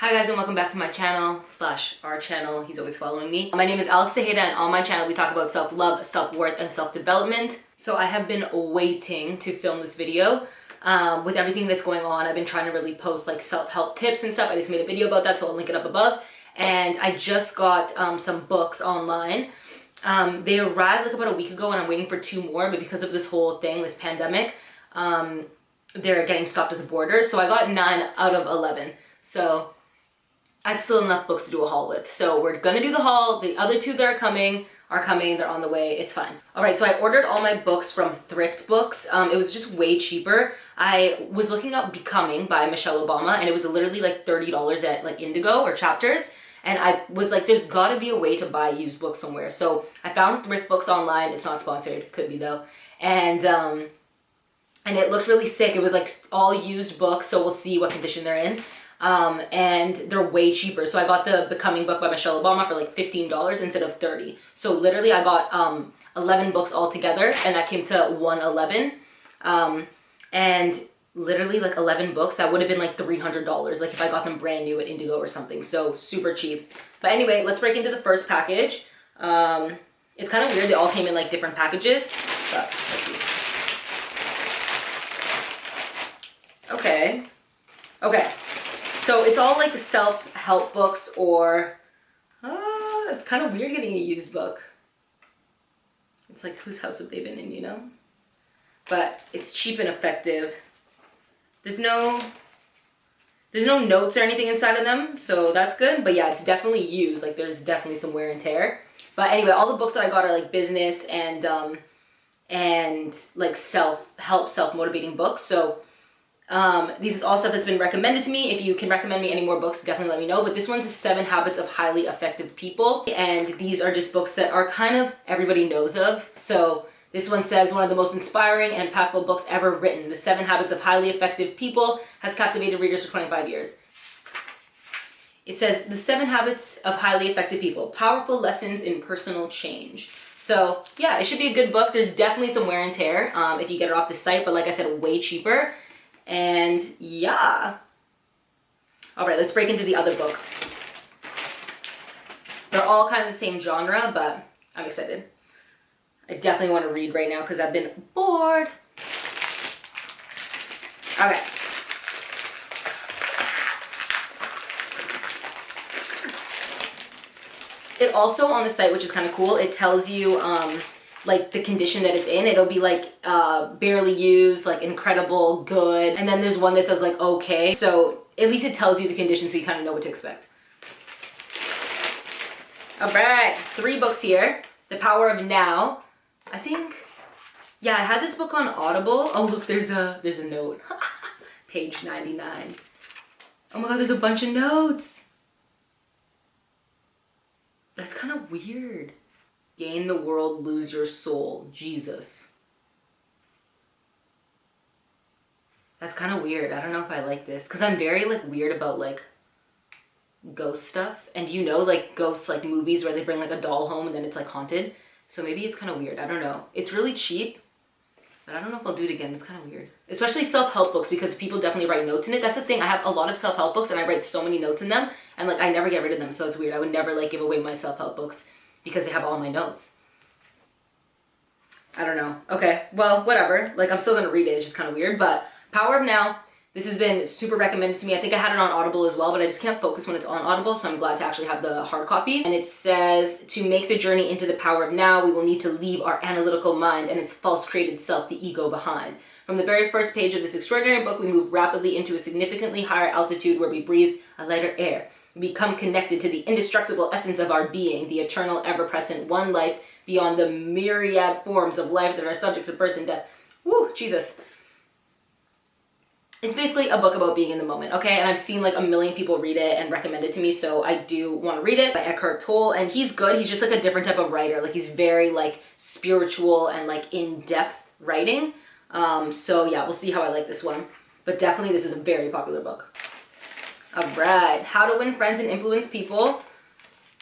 Hi guys, and welcome back to my channel slash our channel. He's always following me. My name is Alex Tejeda, and on my channel we talk about self-love, self-worth, and self-development. So I have been waiting to film this video. With everything that's going on, I've been trying to really post like self-help tips and stuff. I just made a video about that, so I'll link it up above. And I just got some books online. They arrived like about a week ago, and I'm waiting for 2 more, but because of this whole thing, this pandemic, they're getting stopped at the border. So I got 9 out of 11. So that's still enough books to do a haul with. So we're gonna do the haul. The other 2 that are coming, they're on the way, it's fine. All right, so I ordered all my books from Thrift Books. It was just way cheaper. I was looking up Becoming by Michelle Obama, and it was literally like $30 at like Indigo or Chapters. And I was like, there's gotta be a way to buy used books somewhere. So I found Thrift Books online. It's not sponsored, could be though. And it looked really sick. It was like all used books, so we'll see what condition they're in. And they're way cheaper. So I got the Becoming book by Michelle Obama for like $15 instead of $30. So literally I got 11 books all together, and that came to $111. And literally like 11 books, that would have been like $300, like if I got them brand new at Indigo or something. So super cheap. But anyway, let's break into the first package. It's kind of weird, they all came in like different packages, but let's see. Okay. So it's all like self-help books, or it's kind of weird getting a used book. It's like, whose house have they been in, you know? But it's cheap and effective. There's no notes or anything inside of them, so that's good. But yeah, it's definitely used. Like there's definitely some wear and tear. But anyway, all the books that I got are like business and like self-help, self-motivating books. So this is all stuff that's been recommended to me. If you can recommend me any more books, definitely let me know. But this one's 7 Habits of Highly Effective People. And these are just books that are kind of everybody knows of. So this one says, one of the most inspiring and impactful books ever written. The 7 Habits of Highly Effective People has captivated readers for 25 years. It says, the 7 Habits of Highly Effective People, powerful lessons in personal change. So yeah, it should be a good book. There's definitely some wear and tear if you get it off the site, but like I said, way cheaper. And yeah. All right, let's break into the other books. They're all kind of the same genre, but I'm excited. I definitely want to read right now because I've been bored. Okay. It also on the site, which is kind of cool, it tells you like the condition that it's in. It'll be like barely used, like incredible, good, and then there's one that says like okay. So at least it tells you the condition, so you kind of know what to expect. All right, 3 books here. The Power of Now. I think, yeah, I had this book on Audible. Oh look, there's a note. Page 99. Oh my god, there's a bunch of notes. That's kind of weird. Gain the world, lose your soul. Jesus. That's kind of weird. I don't know if I like this, because I'm very like weird about like ghost stuff. And you know, like ghosts, like movies where they bring like a doll home and then it's like haunted. So maybe it's kind of weird. I don't know. It's really cheap, but I don't know if I'll do it again. It's kind of weird. Especially self-help books, because people definitely write notes in it. That's the thing. I have a lot of self-help books and I write so many notes in them, and like I never get rid of them. So it's weird. I would never like give away my self-help books because they have all my notes. I don't know. Okay, well, whatever. Like, I'm still gonna read it. It's just kind of weird. But Power of Now, this has been super recommended to me. I think I had it on Audible as well, but I just can't focus when it's on Audible, so I'm glad to actually have the hard copy. And it says, to make the journey into the power of now, we will need to leave our analytical mind and its false created self, the ego, behind. From the very first page of this extraordinary book, we move rapidly into a significantly higher altitude where we breathe a lighter air. We become connected to the indestructible essence of our being, the eternal, ever-present one life beyond the myriad forms of life that are subjects of birth and death. Woo, Jesus. It's basically a book about being in the moment, okay? And I've seen like a million people read it and recommend it to me, so I do want to read it. By Eckhart Tolle, and he's good. He's just like a different type of writer. Like he's very like spiritual and like in-depth writing. So yeah, we'll see how I like this one. But definitely this is a very popular book. All right, How to Win Friends and Influence People.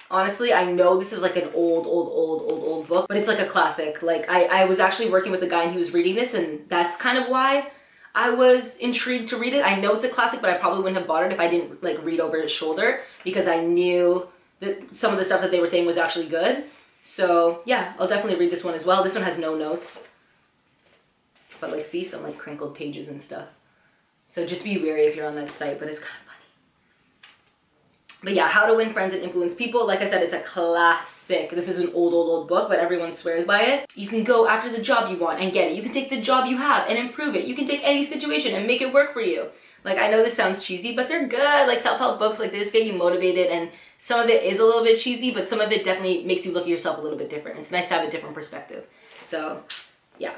Honestly, I know this is like an old book, but it's like a classic. Like I was actually working with a guy and he was reading this, and that's kind of why I was intrigued to read it. I know it's a classic, but I probably wouldn't have bought it if I didn't like read over his shoulder, because I knew that some of the stuff that they were saying was actually good. So yeah, I'll definitely read this one as well. This one has no notes, but like see some like crinkled pages and stuff. So just be wary if you're on that site, but it's kind of funny. But yeah, How to Win Friends and Influence People. Like I said, it's a classic. This is an old book, but everyone swears by it. You can go after the job you want and get it. You can take the job you have and improve it. You can take any situation and make it work for you. Like, I know this sounds cheesy, but they're good. Like, self-help books like this get you motivated, and some of it is a little bit cheesy, but some of it definitely makes you look at yourself a little bit different. It's nice to have a different perspective. So, yeah.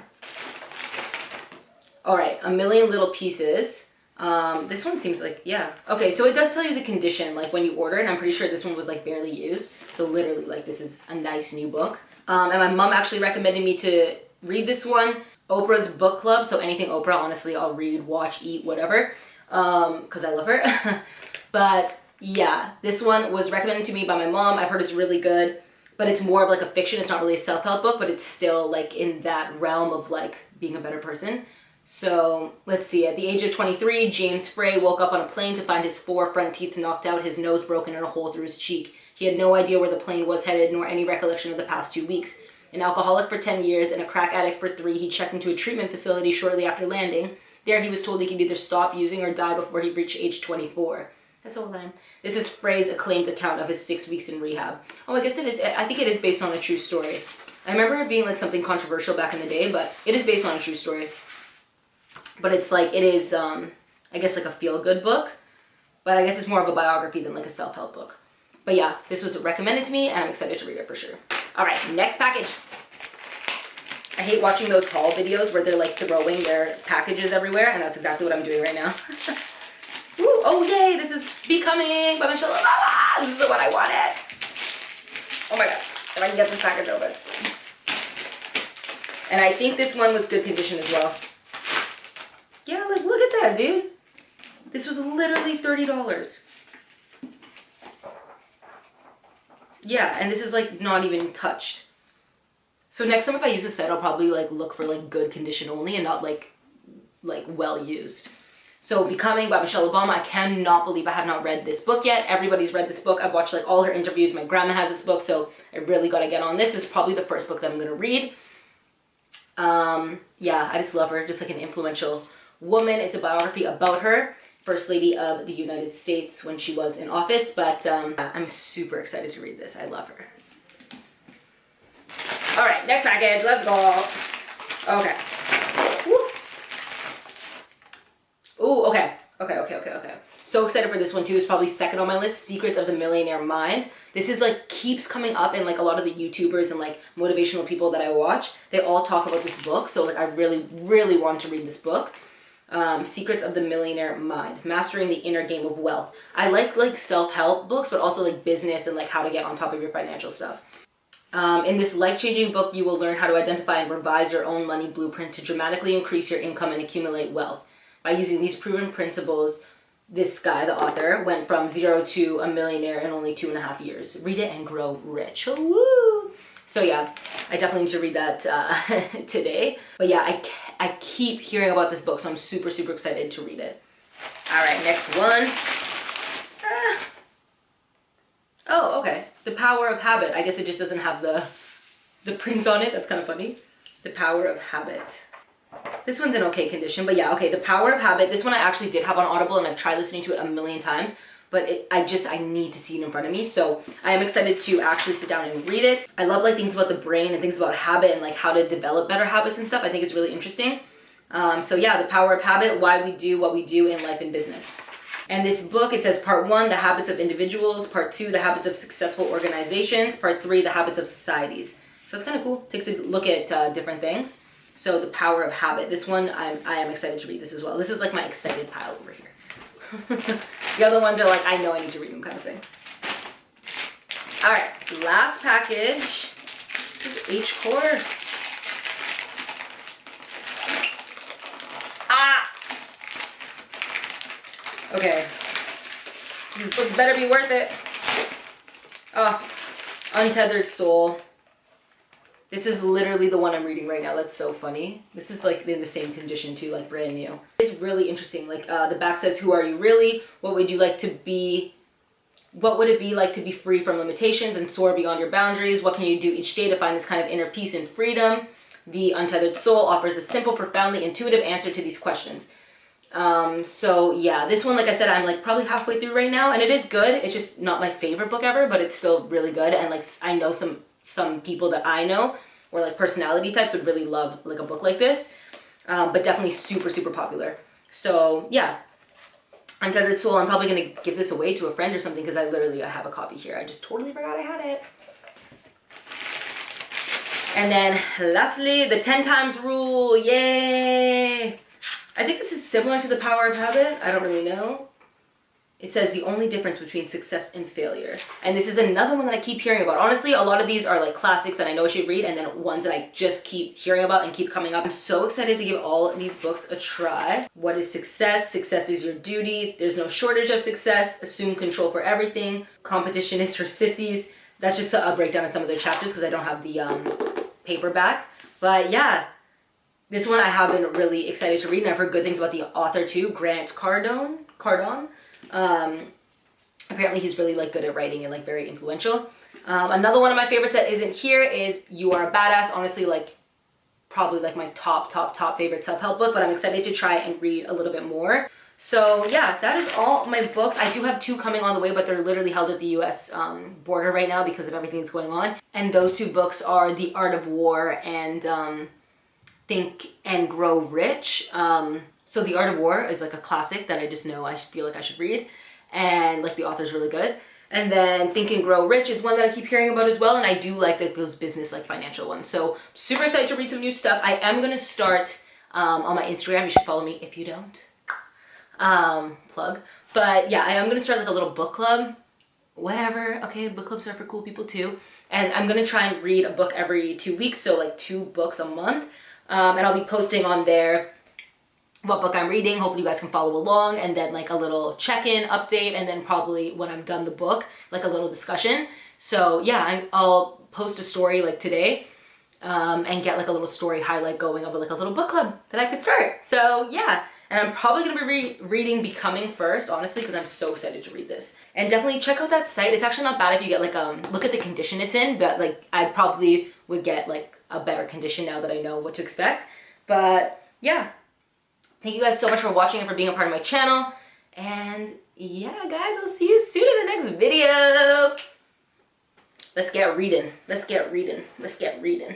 All right, A Million Little Pieces. This one seems like, yeah. Okay, so it does tell you the condition, like when you order it, and I'm pretty sure this one was like barely used. So literally, like, this is a nice new book. And my mom actually recommended me to read this one. Oprah's book club, so anything Oprah, honestly, I'll read, watch, eat, whatever, because I love her. But yeah, this one was recommended to me by my mom. I've heard it's really good, but it's more of like a fiction. It's not really a self-help book, but it's still like in that realm of like being a better person. So let's see, at the age of 23, James Frey woke up on a plane to find his 4 front teeth knocked out, his nose broken, and a hole through his cheek. He had no idea where the plane was headed, nor any recollection of the past 2 weeks. An alcoholic for 10 years and a crack addict for 3, he checked into a treatment facility shortly after landing. There he was told he could either stop using or die before he reached age 24. That's all then. This is Frey's acclaimed account of his 6 weeks in rehab. Oh, I guess it is, I think it is based on a true story. I remember it being like something controversial back in the day, but it is based on a true story. But it's like, it is, I guess like a feel-good book, but I guess it's more of a biography than like a self-help book. But yeah, this was recommended to me and I'm excited to read it for sure. All right, next package. I hate watching those haul videos where they're like throwing their packages everywhere, and that's exactly what I'm doing right now. Ooh, oh yay, this is Becoming by Michelle Obama. This is the one I wanted. Oh my God, if I can get this package open. And I think this one was good condition as well. Yeah, like look at that, dude. This was literally $30. Yeah, and this is like not even touched. So next time if I use a set, I'll probably like look for like good condition only and not like well used. So Becoming by Michelle Obama. I cannot believe I have not read this book yet. Everybody's read this book. I've watched like all her interviews. My grandma has this book, so I really got to get on this. This is probably the first book that I'm going to read. Yeah, I just love her. Just like an influential woman. It's a biography about her, First Lady of the United States when she was in office, but I'm super excited to read this. I love her. All right, next package, let's go. Okay. Woo. Ooh, okay. So excited for this one too. It's probably second on my list, Secrets of the Millionaire Mind. This is like, keeps coming up in like a lot of the YouTubers and like motivational people that I watch. They all talk about this book, so like I really, really want to read this book. Secrets of the Millionaire Mind, Mastering the Inner Game of Wealth. I like self-help books, but also like business and like how to get on top of your financial stuff. In this life-changing book, you will learn how to identify and revise your own money blueprint to dramatically increase your income and accumulate wealth. By using these proven principles, this guy, the author, went from 0 to a millionaire in only 2.5 years. Read it and grow rich. Woo! So yeah, I definitely need to read that today. But yeah, I keep hearing about this book, so I'm super, super excited to read it. All right, next one. Oh, okay. The Power of Habit. I guess it just doesn't have the print on it. That's kind of funny. The Power of Habit. This one's in okay condition, but yeah, okay. The Power of Habit. This one I actually did have on Audible, and I've tried listening to it a million times, but I need to see it in front of me. So I am excited to actually sit down and read it. I love like things about the brain and things about habit and like how to develop better habits and stuff. I think it's really interesting. So yeah, The Power of Habit, Why We Do What We Do in Life and Business. And this book, it says part 1, the habits of individuals, part 2, the habits of successful organizations, part 3, the habits of societies. So it's kind of cool. Takes a look at different things. So The Power of Habit. This one, I am excited to read this as well. This is like my excited pile over here. The other ones are like, I know I need to read them kind of thing. All right, last package. This is H-Core. Okay. These books better be worth it. Oh, Untethered Soul. This is literally the one I'm reading right now. That's so funny. This is like in the same condition too, like brand new. It's really interesting. Like the back says, who are you really? What would you like to be? What would it be like to be free from limitations and soar beyond your boundaries? What can you do each day to find this kind of inner peace and freedom? The Untethered Soul offers a simple, profoundly intuitive answer to these questions. So yeah, this one, like I said, I'm like probably halfway through right now, and it is good. It's just not my favorite book ever, but it's still really good. And like I know some people that I know, or like personality types, would really love like a book like this, but definitely super, super popular. So yeah, Untethered Soul. I'm probably gonna give this away to a friend or something because I have a copy here. I just totally forgot I had it. And then lastly, the 10 times rule. Yay! I think this is similar to the Power of Habit. I don't really know. It says the only difference between success and failure. And this is another one that I keep hearing about. Honestly, a lot of these are like classics that I know I should read, and then ones that I just keep hearing about and keep coming up. I'm so excited to give all of these books a try. What is success? Success is your duty. There's no shortage of success. Assume control for everything. Competition is for sissies. That's just a breakdown of some of their chapters because I don't have the paperback. But yeah, this one I have been really excited to read, and I've heard good things about the author too, Grant Cardone. Apparently he's really like good at writing and like very influential. Another one of my favorites that isn't here is You Are a Badass. Honestly, like probably like my top favorite self-help book, but I'm excited to try and read a little bit more. So yeah, that is all my books. I do have 2 coming on the way, but they're literally held at the US border right now because of everything that's going on. And those 2 books are The Art of War and Think and Grow Rich. So The Art of War is like a classic that I just know I feel like I should read, and like the author's really good. And then Think and Grow Rich is one that I keep hearing about as well, and I do like those business, like financial ones. So super excited to read some new stuff. I am gonna start on my Instagram. You should follow me if you don't. Plug. But yeah, I am gonna start like a little book club. Whatever. Okay, book clubs are for cool people too. And I'm gonna try and read a book every 2 weeks, so like 2 books a month. And I'll be posting on there what book I'm reading. Hopefully you guys can follow along, and then like a little check-in update, and then probably when I'm done the book, like a little discussion. So yeah, I'll post a story like today and get like a little story highlight going of like a little book club that I could start. So yeah, and I'm probably gonna be reading Becoming first, honestly, because I'm so excited to read this. And definitely check out that site. It's actually not bad if you get like look at the condition it's in, but like I probably would get like a better condition now that I know what to expect. But yeah, thank you guys so much for watching and for being a part of my channel. And yeah, guys, I'll see you soon in the next video. Let's get reading. Let's get reading. Let's get reading.